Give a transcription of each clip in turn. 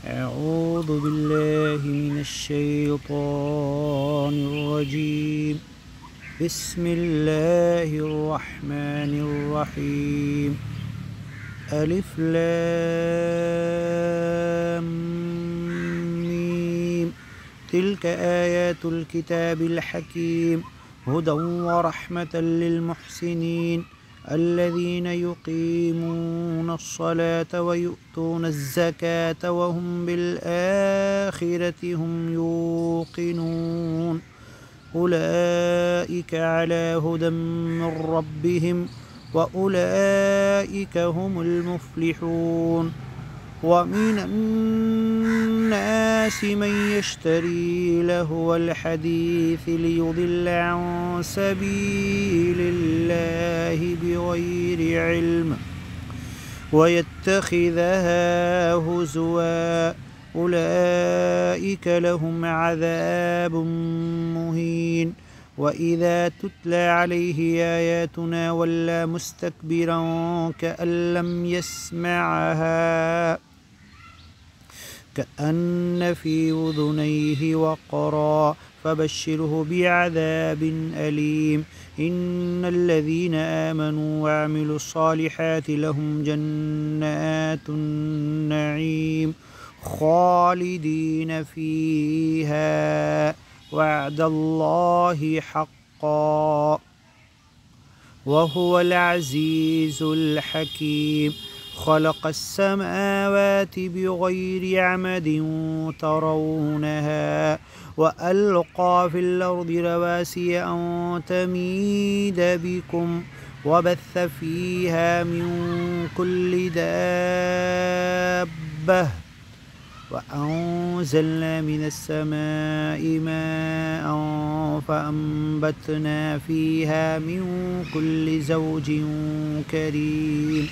أعوذ بالله من الشيطان الرجيم. بسم الله الرحمن الرحيم. ألف لام ميم. تلك آيات الكتاب الحكيم هدى ورحمة للمحسنين الذين يقيمون الصلاة ويؤتون الزكاة وهم بالآخرة هم يوقنون أولئك على هدى من ربهم وأولئك هم المفلحون. ومن الناس من يشتري لهو الحديث ليضل عن سبيل الله بغير علم ويتخذها هزوا أولئك لهم عذاب مهين. وإذا تتلى عليه آياتنا ولى مستكبرا كأن لم يسمعها كأن في أذنيه وقرا فبشره بعذاب أليم. إن الذين آمنوا وعملوا الصالحات لهم جنات النعيم خالدين فيها وعد الله حقا وهو العزيز الحكيم. خلق السماوات بغير عمد ترونها وألقى في الأرض رواسي أن تميد بكم وبث فيها من كل دابة وأنزلنا من السماء ماء فأنبتنا فيها من كل زوج كريم.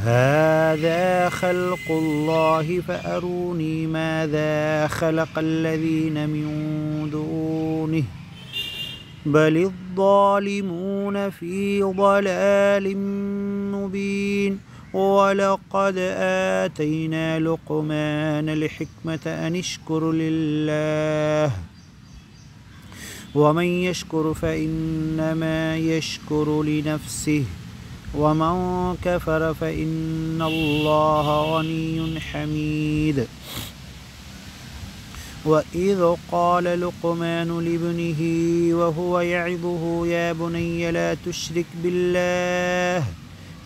هذا خلق الله فأروني ماذا خلق الذين من دونه بل الظالمون في ضلال مبين. ولقد آتينا لقمان الحكمة أن اشكر لله ومن يشكر فإنما يشكر لنفسه ومن كفر فإن الله غني حميد. وإذ قال لقمان لابنه وهو يعظه يا بني لا تشرك بالله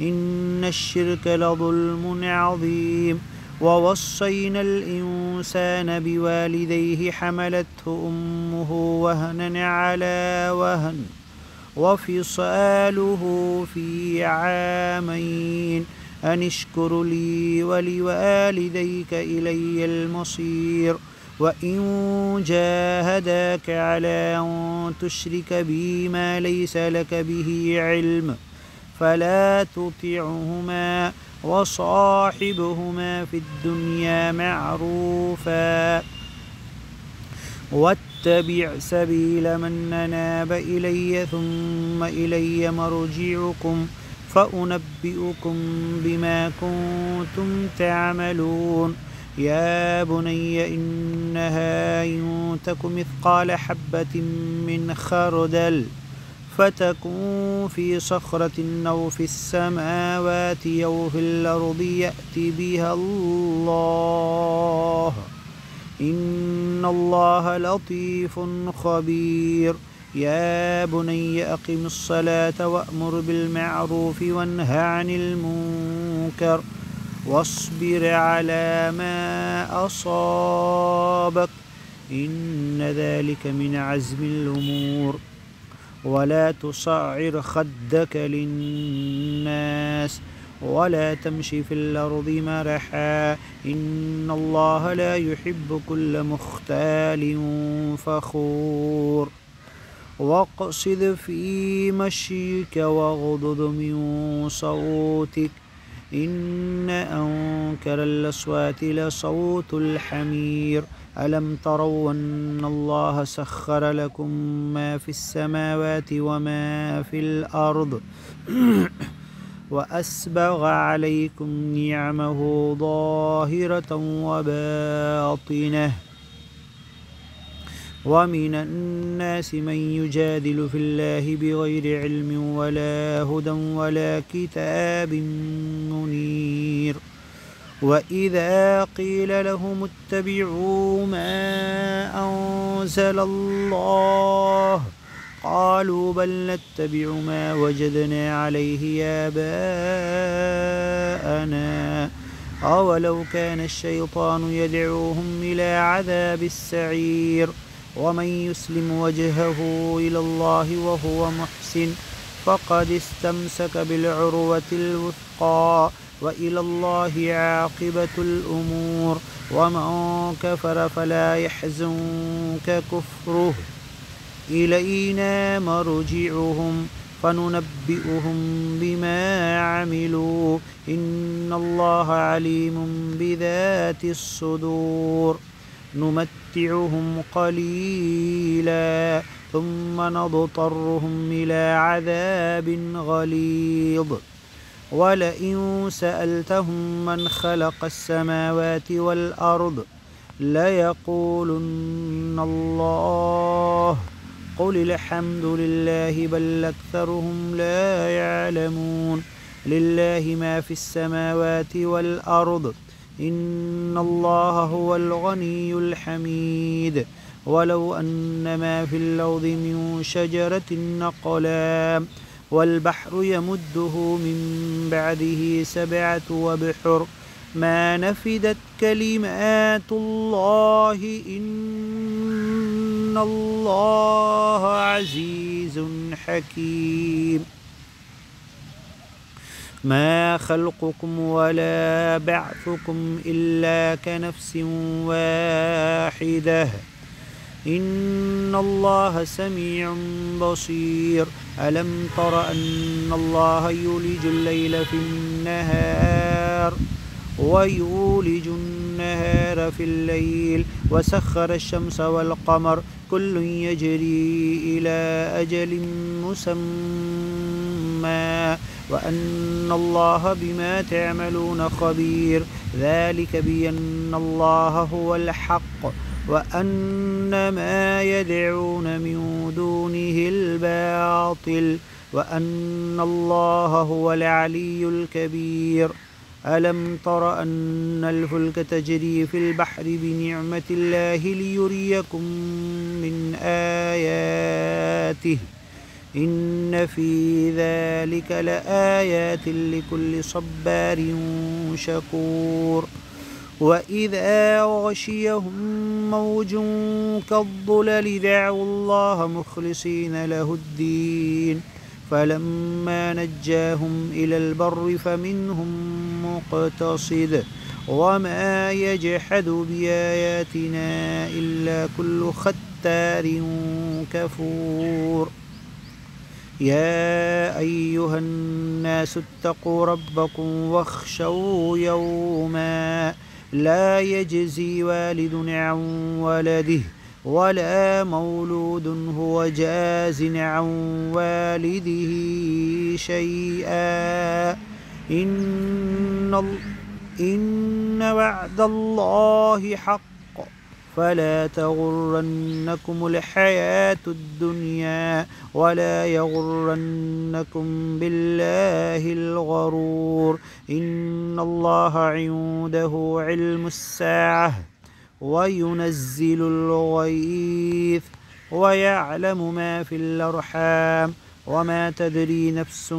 إن الشرك لظلم عظيم. ووصينا الإنسان بوالديه حملته أمه وهنا على وهن وفصاله في عامين أن اشكر لي ولوالديك إلي المصير. وإن جاهداك على أن تشرك بي ما ليس لك به علم فلا تطعهما وصاحبهما في الدنيا معروفا واتبع سبيل من أناب إلي ثم إلي مرجعكم فأنبئكم بما كنتم تعملون. يا بني إنها إن تك مثقال حبة من خردل فتكون في صخرة أو في السماوات أو في الأرض يأت بها الله إن الله لطيف خبير. يا بني أقم الصلاة وأمر بالمعروف وانه عن المنكر واصبر على ما أصابك إن ذلك من عزم الأمور. ولا تصعر خدك للناس ولا تمشي في الأرض مرحا إن الله لا يحب كل مختال فخور. واقصد في مشيك واغضض من صوتك إن أنكر الأصوات لصوت الحمير. ألم تروا أن الله سخر لكم ما في السماوات وما في الأرض وأسبغ عليكم نعمه ظاهرة وباطنة ومن الناس من يجادل في الله بغير علم ولا هدى ولا كتاب منير وإذا قيل لهم اتبعوا ما أنزل الله قالوا بل نتبع ما وجدنا عليه آباءنا أولو كان الشيطان يدعوهم إلى عذاب السعير ومن يسلم وجهه إلى الله وهو محسن فقد استمسك بالعروة الوثقى وإلى الله عاقبة الأمور ومن كفر فلا يحزنك كفره إلينا مرجعهم فننبئهم بما عملوا إن الله عليم بذات الصدور نمتعهم قليلا ثم نضطرهم إلى عذاب غليظ ولئن سألتهم من خلق السماوات والأرض ليقولن الله قل الحمد لله بل أكثرهم لا يعلمون لله ما في السماوات والأرض إن الله هو الغني الحميد ولو أن ما في الأرض من شجرة أقلام والبحر يمده من بعده 7 أبحر ما نفدت كلمات الله إن الله عزيز حكيم ما خلقكم ولا بعثكم إلا كنفس واحدة إن الله سميع بصير ألم تر أن الله يولج الليل في النهار ويولج النهار في الليل وسخر الشمس والقمر كل يجري إلى أجل مسمى وأن الله بما تعملون خبير ذلك بأن الله هو الحق وأن ما يدعون من دونه الباطل وأن الله هو العلي الكبير ألم تر أن الفلك تجري في البحر بنعمة الله ليريكم من آياته إن في ذلك لآيات لكل صبار شكور وإذا غشيهم موج كالظلل دعوا الله مخلصين له الدين فلما نجاهم إلى البر فمنهم مقتصد وما يجحد بآياتنا إلا كل ختار كفور يا أيها الناس اتقوا ربكم واخشوا يوما لا يجزي والد عن ولده ولا مولود هو جاز عن والده شيئا إن وعد الله حق فلا تغرنكم الحياة الدنيا ولا يغرنكم بالله الغرور إن الله عنده علم الساعة وينزل الغيث ويعلم ما في الأرحام وما تدري نفس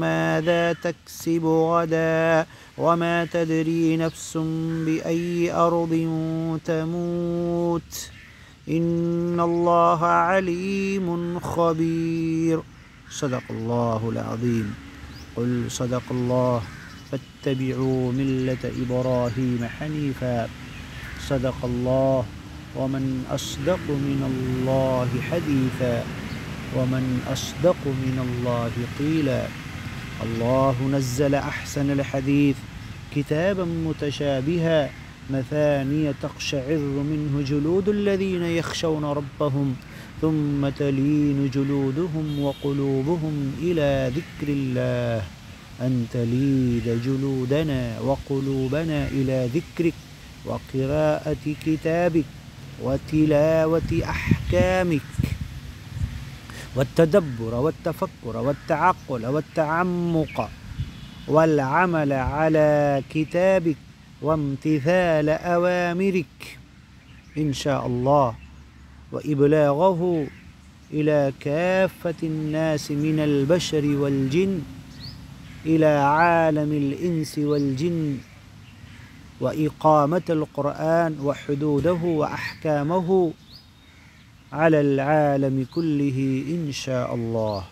ماذا تكسب غدا وما تدري نفس بأي أرض تموت إن الله عليم خبير صدق الله العظيم قل صدق الله فاتبعوا ملة إبراهيم حنيفا صدق الله ومن أصدق من الله حديثا ومن أصدق من الله قيلا الله نزل أحسن الحديث كتابا متشابها مثانية تقشعر منه جلود الذين يخشون ربهم ثم تلين جلودهم وقلوبهم إلى ذكر الله أن تليد جلودنا وقلوبنا إلى ذكرك وقراءة كتابك وتلاوة أحكامك والتدبر والتفكر والتعقل والتعمق والعمل على كتابك وامتثال أوامرك إن شاء الله، وإبلاغه إلى كافة الناس من البشر والجن إلى عالم الإنس والجن، وإقامة القرآن وحدوده وأحكامه على العالم كله إن شاء الله.